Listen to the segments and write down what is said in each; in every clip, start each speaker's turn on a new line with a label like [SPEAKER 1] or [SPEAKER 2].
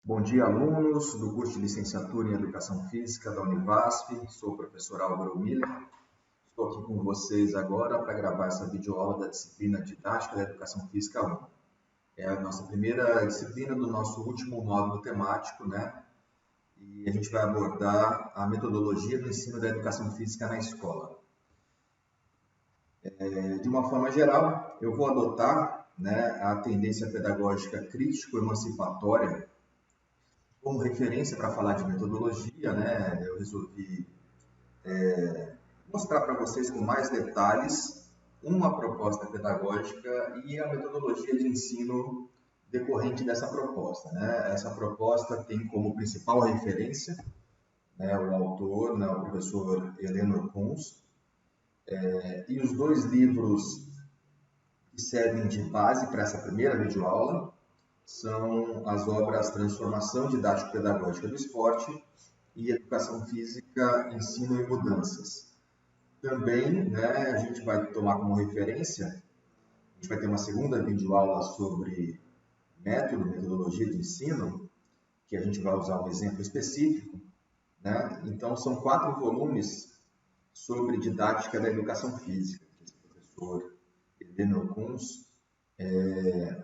[SPEAKER 1] Bom dia, alunos do curso de Licenciatura em Educação Física da Univasf. Sou o professor Álvaro Miller. Estou aqui com vocês agora para gravar essa videoaula da disciplina Didática da Educação Física 1. É a nossa primeira disciplina do nosso último módulo temático, né? E a gente vai abordar a metodologia do ensino da educação física na escola. De uma forma geral, eu vou adotar, né, a tendência pedagógica crítico-emancipatória como referência para falar de metodologia, né? Eu resolvi mostrar para vocês com mais detalhes uma proposta pedagógica e a metodologia de ensino decorrente dessa proposta, né? Essa proposta tem como principal referência, né, o autor, né, o professor Elenor Kunz, e os dois livros que servem de base para essa primeira videoaula são as obras Transformação Didático-Pedagógica do Esporte e Educação Física, Ensino e Mudanças. Também, né, a gente vai tomar como referência, a gente vai ter uma segunda videoaula sobre metodologia de ensino, que a gente vai usar um exemplo específico, né? Então, são 4 volumes sobre didática da educação física, que esse professor Elenor Kunz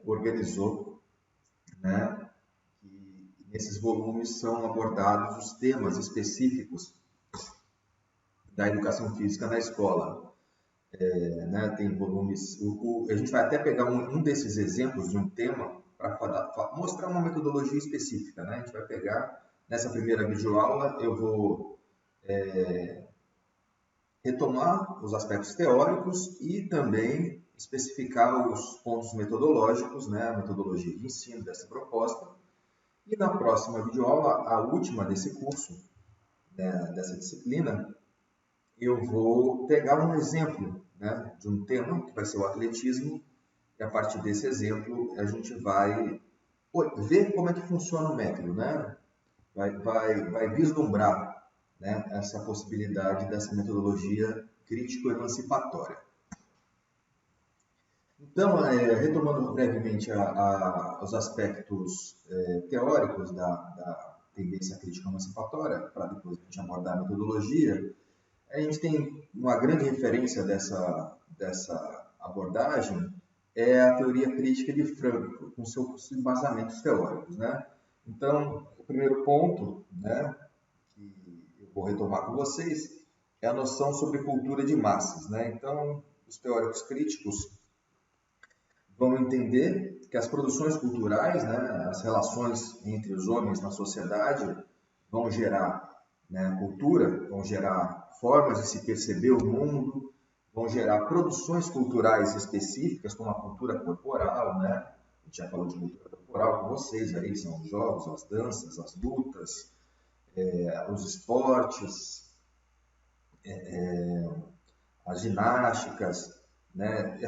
[SPEAKER 1] organizou, né? E nesses volumes são abordados os temas específicos da educação física na escola. Né? Tem volumes... a gente vai até pegar um desses exemplos de um tema para mostrar uma metodologia específica, né? A gente vai pegar, nessa primeira videoaula, eu vou retomar os aspectos teóricos e também especificar os pontos metodológicos, né? A metodologia de ensino dessa proposta. E na próxima videoaula, a última desse curso, né, dessa disciplina, eu vou pegar um exemplo, né, de um tema, que vai ser o atletismo, e a partir desse exemplo a gente vai ver como é que funciona o método, né? Vai vislumbrar, né, essa possibilidade dessa metodologia crítico-emancipatória. Então, retomando brevemente os aspectos teóricos da tendência crítico-emancipatória, para depois a gente abordar a metodologia, a gente tem uma grande referência dessa abordagem, é a teoria crítica de Frankfurt, com seus embasamentos teóricos, né? Então, o primeiro ponto, né, que eu vou retomar com vocês, é a noção sobre cultura de massas, né? Então, os teóricos críticos vão entender que as produções culturais, né, as relações entre os homens na sociedade, vão gerar, né, cultura, vão gerar formas de se perceber o mundo, vão gerar produções culturais específicas, como a cultura corporal, né? A gente já falou de cultura corporal com vocês, aí são os jogos, as danças, as lutas, os esportes, as ginásticas, né?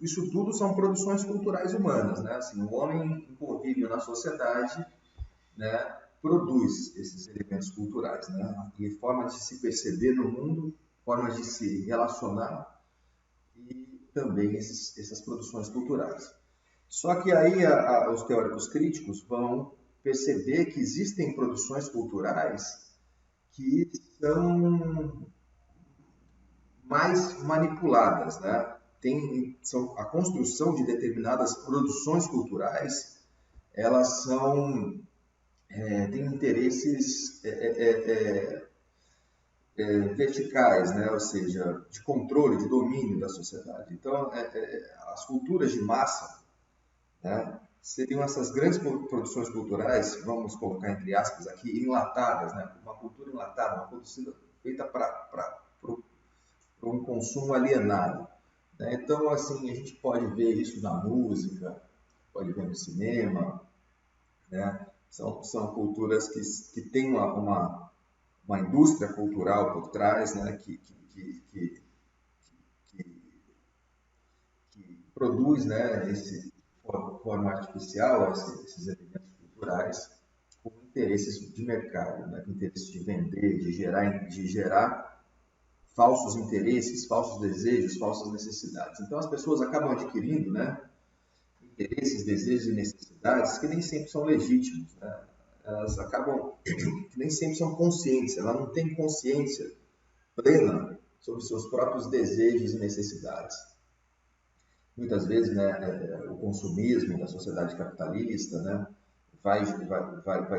[SPEAKER 1] Isso tudo são produções culturais humanas, né? Assim, o homem em convívio na sociedade, né, produz esses elementos culturais, né? E formas de se perceber no mundo, formas de se relacionar e também essas produções culturais. Só que aí os teóricos críticos vão perceber que existem produções culturais que são mais manipuladas, né? A construção de determinadas produções culturais, elas têm interesses verticais, né? Ou seja, de controle, de domínio da sociedade. Então, as culturas de massa, né, seriam essas grandes produções culturais, vamos colocar entre aspas aqui, enlatadas, né? Uma cultura enlatada, uma produção feita para um consumo alienado, né? Então, assim, a gente pode ver isso na música, pode ver no cinema, né? São culturas que têm uma indústria cultural por trás, né? que produz, né, de forma artificial esses elementos culturais com interesses de mercado, né? Com interesses de vender, de gerar falsos interesses, falsos desejos, falsas necessidades. Então as pessoas acabam adquirindo, né, interesses, desejos e necessidades que nem sempre são legítimos, né? Elas acabam que nem sempre são conscientes, ela não tem consciência plena sobre seus próprios desejos e necessidades. Muitas vezes, né, o consumismo da sociedade capitalista, né, vai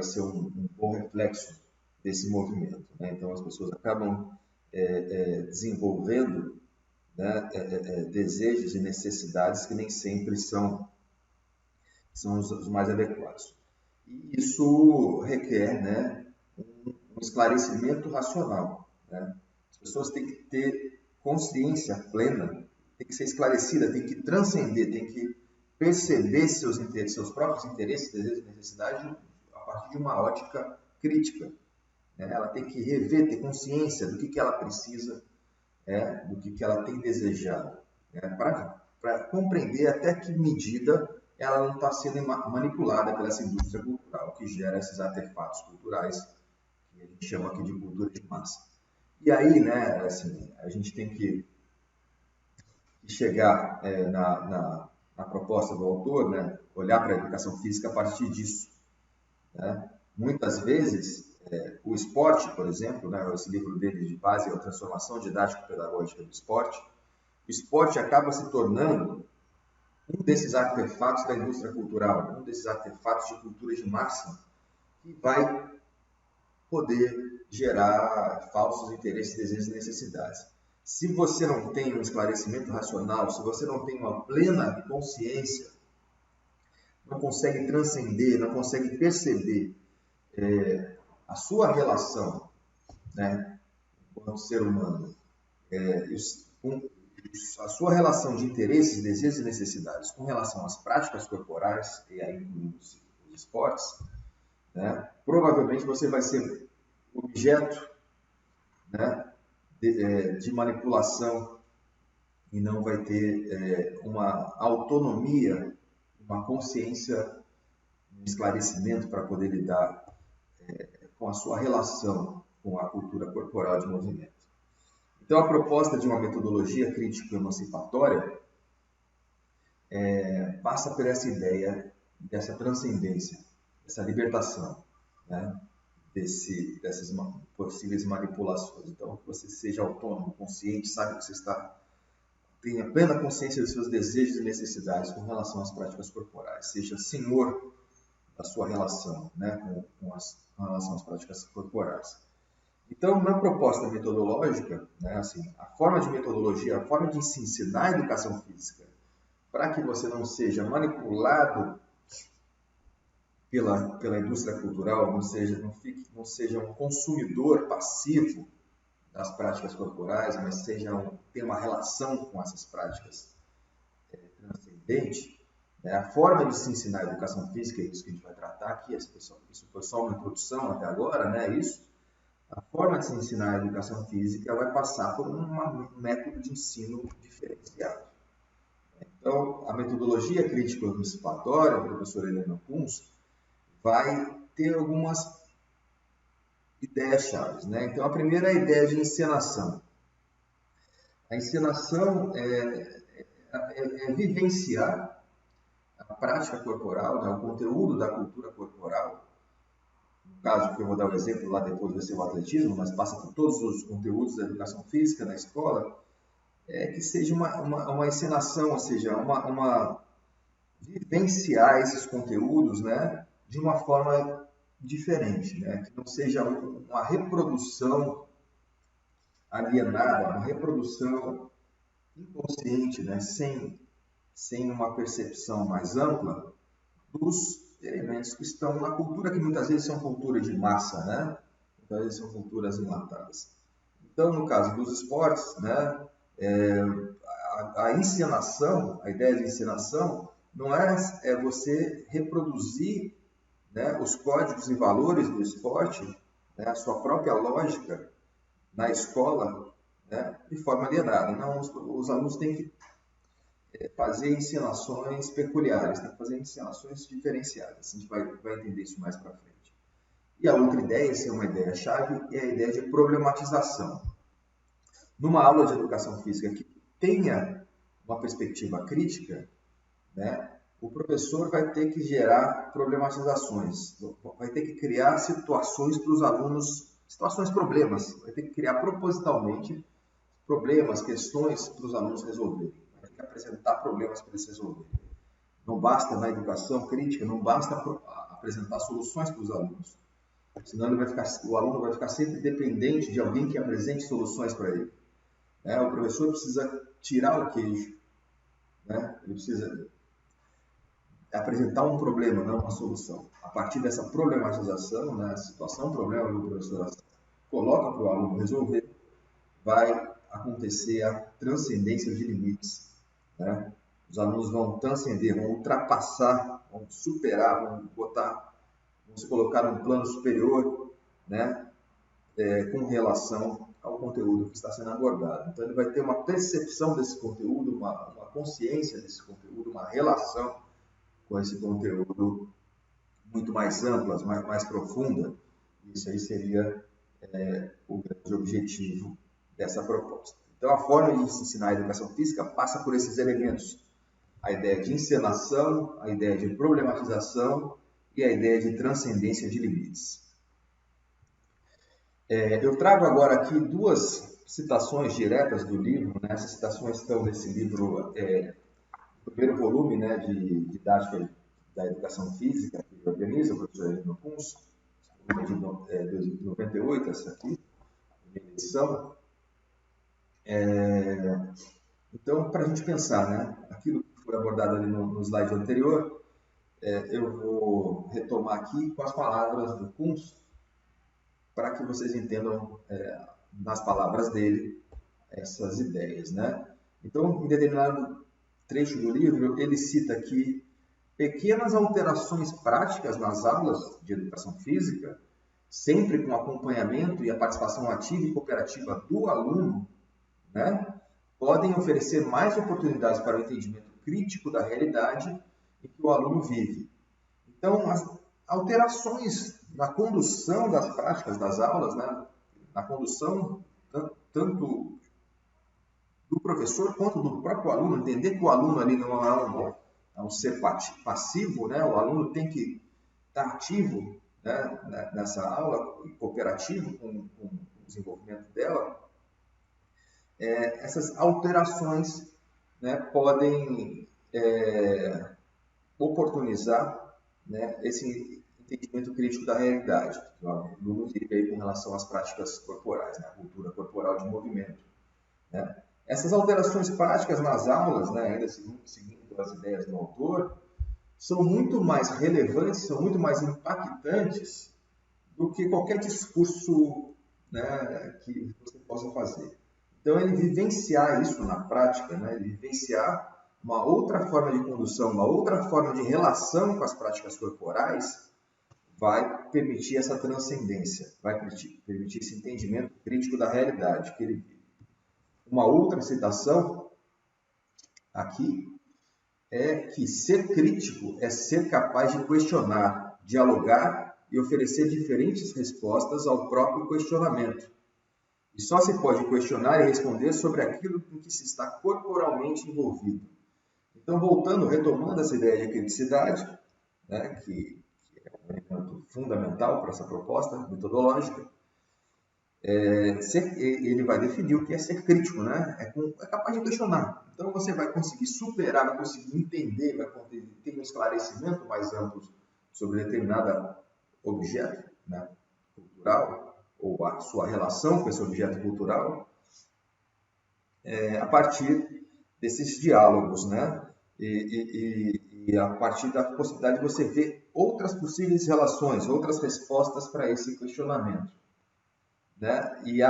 [SPEAKER 1] ser um bom reflexo desse movimento, né? Então, as pessoas acabam desenvolvendo, né, desejos e necessidades que nem sempre são os mais adequados. E isso requer, né, um esclarecimento racional, né? As pessoas têm que ter consciência plena, tem que ser esclarecida, tem que transcender, tem que perceber seus próprios interesses, desejos e necessidades a partir de uma ótica crítica, né? Ela tem que rever, ter consciência do que ela precisa, do que ela tem desejado, né? Para compreender até que medida ela não está sendo manipulada pela essa indústria cultural que gera esses artefatos culturais que a gente chama aqui de cultura de massa. E aí, né, assim, a gente tem que chegar na proposta do autor, né, olhar para a educação física a partir disso, né? Muitas vezes, o esporte, por exemplo, né, esse livro dele de base é a transformação didático-pedagógica do esporte, o esporte acaba se tornando um desses artefatos da indústria cultural, um desses artefatos de cultura de massa, que vai poder gerar falsos interesses, desejos e necessidades. Se você não tem um esclarecimento racional, se você não tem uma plena consciência, não consegue transcender, não consegue perceber a sua relação, né, enquanto ser humano, a sua relação de interesses, desejos e necessidades com relação às práticas corporais, e aí incluindo os esportes, né, provavelmente você vai ser objeto, né, de manipulação e não vai ter uma autonomia, uma consciência, um esclarecimento para poder lidar com a sua relação com a cultura corporal de movimento. Então, a proposta de uma metodologia crítico-emancipatória passa por essa ideia dessa transcendência, dessa libertação, né, dessas possíveis manipulações. Então, que você seja autônomo, consciente, sabe que você tenha plena consciência dos seus desejos e necessidades com relação às práticas corporais, seja senhor da sua relação, né, com relação às práticas corporais. Então, na proposta metodológica, né, assim, a forma de metodologia, a forma de se ensinar a educação física, para que você não seja manipulado pela indústria cultural, não seja um consumidor passivo das práticas corporais, mas tenha uma relação com essas práticas transcendente, né? A forma de se ensinar a educação física, é isso que a gente vai tratar aqui, isso foi só uma introdução até agora, né? A forma de se ensinar a educação física vai passar por um método de ensino diferenciado. Então, a metodologia crítico-emancipatória, do professor Heleno Kunz, vai ter algumas ideias-chave, né? Então, a primeira é a ideia de encenação. A encenação é vivenciar a prática corporal, né? O conteúdo da cultura corporal. No caso, que eu vou dar o exemplo lá depois vai ser o atletismo, mas passa por todos os conteúdos da educação física na escola, que seja uma encenação, ou seja, vivenciar esses conteúdos, né, de uma forma diferente, né, que não seja uma reprodução alienada, uma reprodução inconsciente, né, sem uma percepção mais ampla dos elementos que estão na cultura, que muitas vezes são cultura de massa, né, muitas vezes são culturas enlatadas. Então, no caso dos esportes, né, a encenação, a ideia de encenação, não é você reproduzir, né, os códigos e valores do esporte, né, a sua própria lógica na escola, né, de forma alienada. Não, os alunos têm que fazer encenações peculiares, têm que fazer encenações diferenciadas. A gente vai entender isso mais para frente. E a outra ideia, essa é uma ideia-chave, é a ideia de problematização. Numa aula de educação física que tenha uma perspectiva crítica, né, o professor vai ter que gerar problematizações, vai ter que criar situações para os alunos, problemas, vai ter que criar propositalmente problemas, questões para os alunos resolverem, vai ter que apresentar problemas para eles resolverem. Não basta, na educação crítica, não basta apresentar soluções para os alunos, senão o aluno vai ficar sempre dependente de alguém que apresente soluções para ele. O professor precisa tirar o queijo, ele precisa apresentar um problema, não uma solução. A partir dessa problematização, situação, problema que o professor coloca para o aluno resolver, vai acontecer a transcendência de limites. Os alunos vão transcender, vão ultrapassar, vão superar, vão se colocar num plano superior, com relação ao conteúdo que está sendo abordado. Então, ele vai ter uma percepção desse conteúdo, uma consciência desse conteúdo, uma relação com esse conteúdo muito mais ampla, mais profunda. Isso aí seria o grande objetivo dessa proposta. Então, a forma de se ensinar a educação física passa por esses elementos. A ideia de encenação, a ideia de problematização e a ideia de transcendência de limites. Eu trago agora aqui duas citações diretas do livro. Essas citações estão nesse livro, primeiro volume de didática da educação física, que organiza o professor Heleno Kunz, de 98, essa aqui, primeira edição. Então, para a gente pensar, aquilo que foi abordado ali no slide anterior, eu vou retomar aqui com as palavras do Kunz, para que vocês entendam, nas palavras dele, essas ideias. Então, em determinado trecho do livro, ele cita aqui pequenas alterações práticas nas aulas de educação física, sempre com acompanhamento e a participação ativa e cooperativa do aluno, podem oferecer mais oportunidades para o entendimento crítico da realidade em que o aluno vive. Então, as alterações na condução das práticas das aulas, na condução tanto do professor quanto do próprio aluno, entender que o aluno ali não é um ser passivo, o aluno tem que estar ativo nessa aula, cooperativo com o desenvolvimento dela. Essas alterações podem oportunizar esse entendimento crítico da realidade, que o aluno vive aí com relação às práticas corporais, a cultura corporal de movimento. Essas alterações práticas nas aulas, ainda seguindo as ideias do autor, são muito mais relevantes, são muito mais impactantes do que qualquer discurso que você possa fazer. Então, ele vivenciar isso na prática, ele vivenciar uma outra forma de condução, uma outra forma de relação com as práticas corporais, vai permitir essa transcendência, vai permitir esse entendimento crítico da realidade que ele vive. Uma outra citação aqui é que ser crítico é ser capaz de questionar, dialogar e oferecer diferentes respostas ao próprio questionamento. E só se pode questionar e responder sobre aquilo em que se está corporalmente envolvido. Então, retomando essa ideia de criticidade, que é um elemento fundamental para essa proposta metodológica, ele vai definir o que é ser crítico, é capaz de questionar. Então, você vai conseguir superar, vai conseguir entender, vai ter um esclarecimento mais amplo sobre determinado objeto cultural, ou a sua relação com esse objeto cultural, a partir desses diálogos, e a partir da possibilidade de você ver outras possíveis relações, outras respostas para esse questionamento. E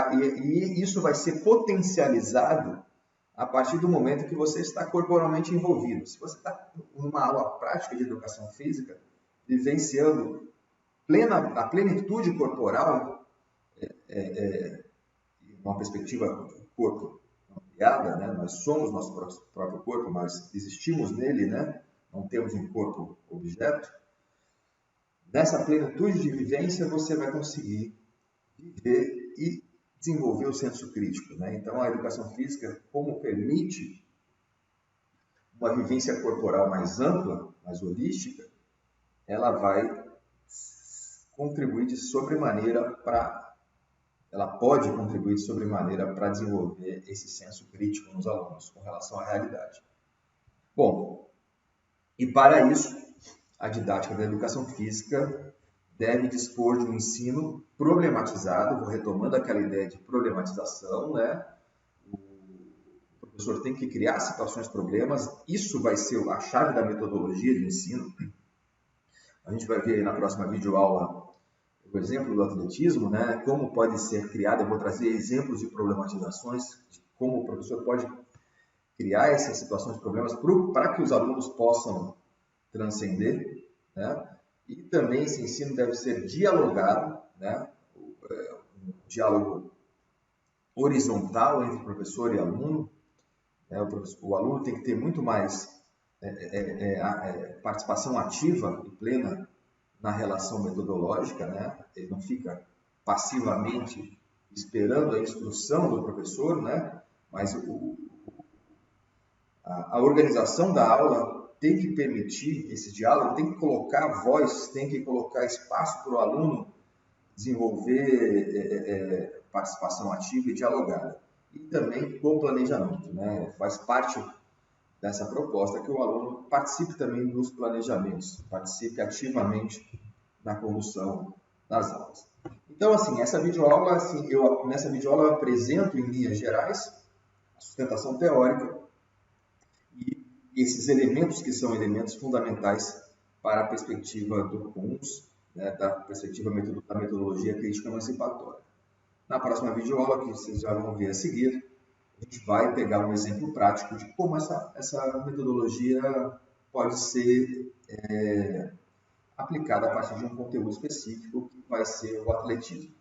[SPEAKER 1] isso vai ser potencializado a partir do momento que você está corporalmente envolvido. Se você está numa aula prática de educação física, vivenciando a plenitude corporal, uma perspectiva do corpo ampliada, nós somos nosso próprio corpo, nós existimos nele, não temos um corpo objeto. Nessa plenitude de vivência, você vai conseguir viver e desenvolver o senso crítico. Então, a educação física, como permite uma vivência corporal mais ampla, mais holística, ela vai contribuir de sobremaneira ela pode contribuir de sobremaneira para desenvolver esse senso crítico nos alunos com relação à realidade. Bom, e para isso, a didática da educação física deve dispor de um ensino problematizado, vou retomando aquela ideia de problematização, né? O professor tem que criar situações problemas, isso vai ser a chave da metodologia de ensino. A gente vai ver na próxima videoaula o exemplo do atletismo, né? Como pode ser criado, eu vou trazer exemplos de problematizações, de como o professor pode criar essas situações de problemas para que os alunos possam transcender, né? E também esse ensino deve ser dialogado, né? Um diálogo horizontal entre professor e aluno, né? O aluno tem que ter muito mais participação ativa e plena na relação metodológica, né? Ele não fica passivamente esperando a instrução do professor, né? Mas a organização da aula tem que permitir esse diálogo, tem que colocar voz, tem que colocar espaço para o aluno desenvolver participação ativa e dialogada. E também com o planejamento, né? Faz parte dessa proposta que o aluno participe também dos planejamentos, participe ativamente na condução das aulas. Então, assim, nessa videoaula eu apresento em linhas gerais a sustentação teórica e esses elementos que são elementos fundamentais para a perspectiva do CUNS, né, da perspectiva da metodologia crítica emancipatória. Na próxima videoaula, que vocês já vão ver a seguir, a gente vai pegar um exemplo prático de como essa metodologia pode ser aplicada a partir de um conteúdo específico, que vai ser o atletismo.